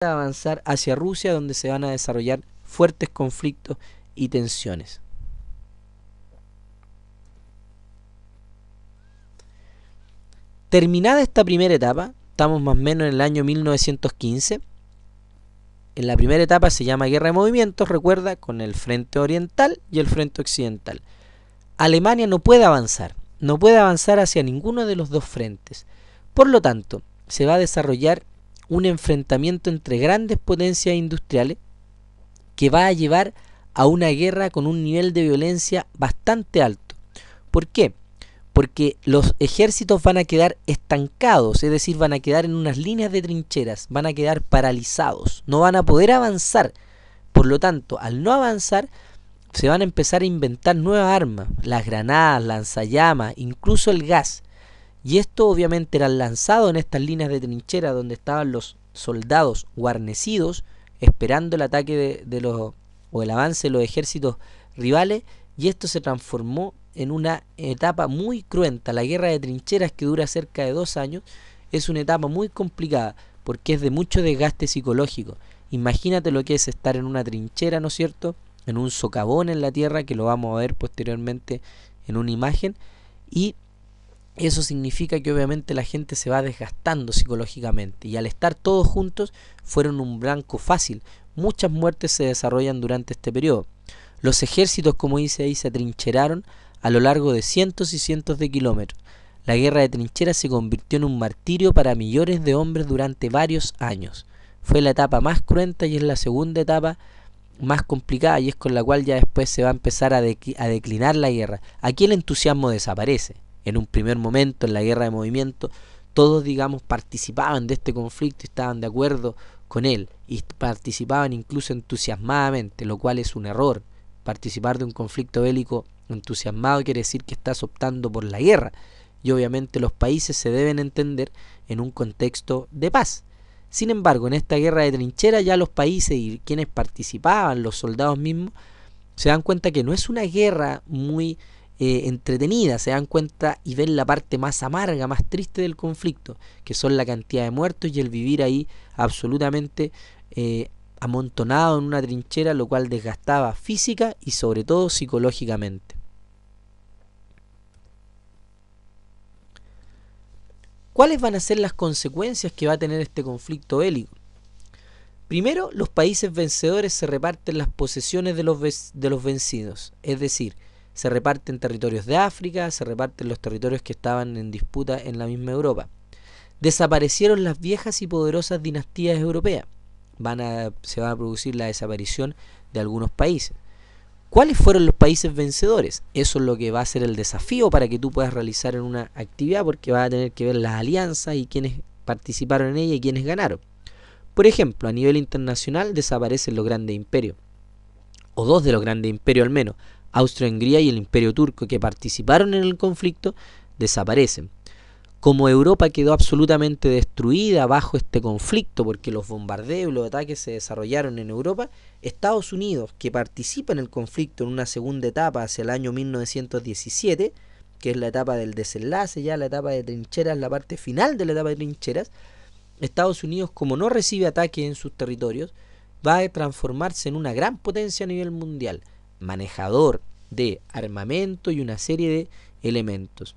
avanzar hacia Rusia, donde se van a desarrollar fuertes conflictos y tensiones. Terminada esta primera etapa, estamos más o menos en el año 1915. En la primera etapa se llama Guerra de Movimientos, recuerda, con el frente oriental y el frente occidental. Alemania no puede avanzar hacia ninguno de los dos frentes. Por lo tanto, se va a desarrollar un enfrentamiento entre grandes potencias industriales que va a llevar a una guerra con un nivel de violencia bastante alto. ¿Por qué? Porque los ejércitos van a quedar estancados, es decir, van a quedar en unas líneas de trincheras, van a quedar paralizados, no van a poder avanzar. Por lo tanto, al no avanzar, se van a empezar a inventar nuevas armas, las granadas, lanzallamas, incluso el gas. Y esto obviamente era lanzado en estas líneas de trinchera donde estaban los soldados guarnecidos esperando el ataque o el avance de los ejércitos rivales, y esto se transformó en una etapa muy cruenta. La guerra de trincheras, que dura cerca de 2 años, es una etapa muy complicada porque es de mucho desgaste psicológico. Imagínate lo que es estar en una trinchera, ¿no es cierto?, en un socavón en la tierra, que lo vamos a ver posteriormente en una imagen, y eso significa que obviamente la gente se va desgastando psicológicamente, y al estar todos juntos fueron un blanco fácil. Muchas muertes se desarrollan durante este periodo. Los ejércitos, como dice ahí, se atrincheraron a lo largo de cientos y cientos de kilómetros. La guerra de trincheras se convirtió en un martirio para millones de hombres durante varios años. Fue la etapa más cruenta y es la segunda etapa más complicada, y es con la cual ya después se va a empezar a declinar la guerra. Aquí el entusiasmo desaparece. En un primer momento, en la guerra de movimiento, todos, digamos, participaban de este conflicto y estaban de acuerdo con él, y participaban incluso entusiasmadamente, lo cual es un error. Participar de un conflicto bélico entusiasmado quiere decir que estás optando por la guerra, y obviamente los países se deben entender en un contexto de paz. Sin embargo, en esta guerra de trinchera ya los países y quienes participaban, los soldados mismos, se dan cuenta que no es una guerra muy entretenida. Se dan cuenta y ven la parte más amarga, más triste del conflicto, que son la cantidad de muertos y el vivir ahí absolutamente amontonado en una trinchera, lo cual desgastaba física y sobre todo psicológicamente. ¿Cuáles van a ser las consecuencias que va a tener este conflicto bélico? Primero, los países vencedores se reparten las posesiones de los vencidos, es decir, se reparten territorios de África, se reparten los territorios que estaban en disputa en la misma Europa. Desaparecieron las viejas y poderosas dinastías europeas. Se va a producir la desaparición de algunos países. ¿Cuáles fueron los países vencedores? Eso es lo que va a ser el desafío para que tú puedas realizar en una actividad, porque vas a tener que ver las alianzas y quiénes participaron en ella y quiénes ganaron. Por ejemplo, a nivel internacional desaparecen los grandes imperios, o dos de los grandes imperios al menos, Austria-Hungría y el Imperio Turco, que participaron en el conflicto, desaparecen. Como Europa quedó absolutamente destruida bajo este conflicto, porque los bombardeos y los ataques se desarrollaron en Europa, Estados Unidos, que participa en el conflicto en una segunda etapa hacia el año 1917, que es la etapa del desenlace, ya la etapa de trincheras, la parte final de la etapa de trincheras, Estados Unidos, como no recibe ataques en sus territorios, va a transformarse en una gran potencia a nivel mundial, manejador de armamento y una serie de elementos.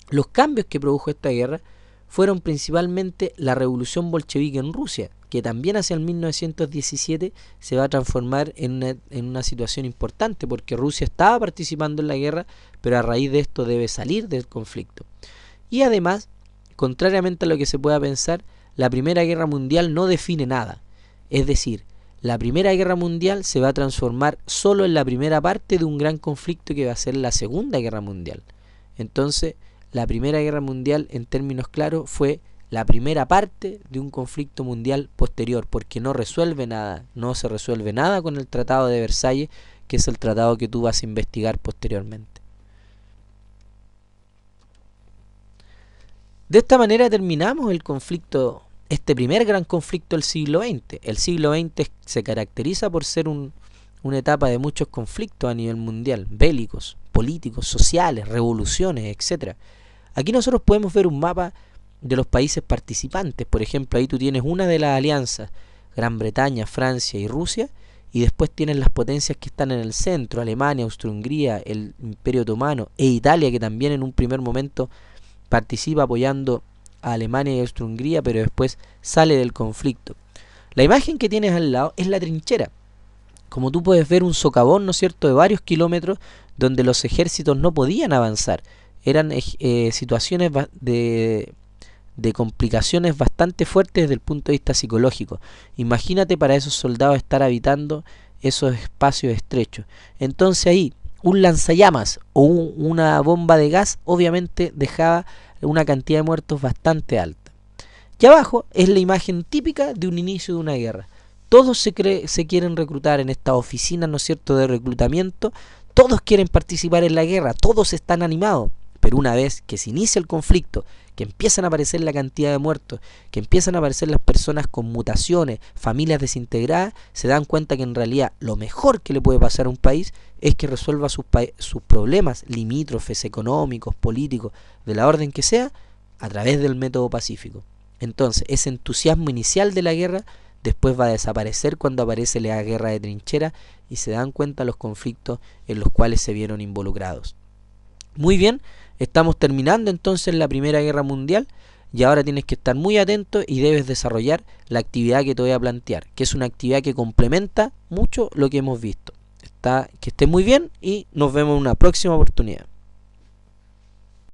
Los cambios que produjo esta guerra fueron principalmente la revolución bolchevique en Rusia, que también hacia el 1917 se va a transformar en una situación importante, porque Rusia estaba participando en la guerra, pero a raíz de esto debe salir del conflicto. Y además, contrariamente a lo que se pueda pensar, la Primera Guerra Mundial no define nada. Es decir, la Primera Guerra Mundial se va a transformar solo en la primera parte de un gran conflicto que va a ser la Segunda Guerra Mundial. Entonces, la Primera Guerra Mundial, en términos claros, fue la primera parte de un conflicto mundial posterior, porque no resuelve nada, no se resuelve nada con el Tratado de Versalles, que es el tratado que tú vas a investigar posteriormente. De esta manera terminamos el conflicto, este primer gran conflicto del siglo XX. El siglo XX se caracteriza por ser una etapa de muchos conflictos a nivel mundial, bélicos, políticos, sociales, revoluciones, etc. Aquí nosotros podemos ver un mapa de los países participantes. Por ejemplo, ahí tú tienes una de las alianzas Gran Bretaña, Francia y Rusia, y después tienes las potencias que están en el centro, Alemania, Austria-Hungría, el Imperio Otomano e Italia, que también en un primer momento participa apoyando a Alemania y Austria-Hungría, pero después sale del conflicto. La imagen que tienes al lado es la trinchera. Como tú puedes ver, un socavón, ¿no es cierto?, de varios kilómetros donde los ejércitos no podían avanzar. Eran situaciones de complicaciones bastante fuertes desde el punto de vista psicológico. Imagínate para esos soldados estar habitando esos espacios estrechos. Entonces ahí, un lanzallamas o una bomba de gas obviamente dejaba una cantidad de muertos bastante alta. Y abajo es la imagen típica de un inicio de una guerra. Todos se quieren reclutar en estas oficinas, ¿no es cierto?, de reclutamiento. Todos quieren participar en la guerra, todos están animados. Pero una vez que se inicia el conflicto, que empiezan a aparecer la cantidad de muertos, que empiezan a aparecer las personas con mutaciones, familias desintegradas, se dan cuenta que en realidad lo mejor que le puede pasar a un país es que resuelva sus problemas limítrofes, económicos, políticos, de la orden que sea, a través del método pacífico. Entonces, ese entusiasmo inicial de la guerra después va a desaparecer cuando aparece la guerra de trinchera y se dan cuenta los conflictos en los cuales se vieron involucrados. Muy bien, estamos terminando entonces la Primera Guerra Mundial y ahora tienes que estar muy atento y debes desarrollar la actividad que te voy a plantear, que es una actividad que complementa mucho lo que hemos visto. Que estés muy bien y nos vemos en una próxima oportunidad.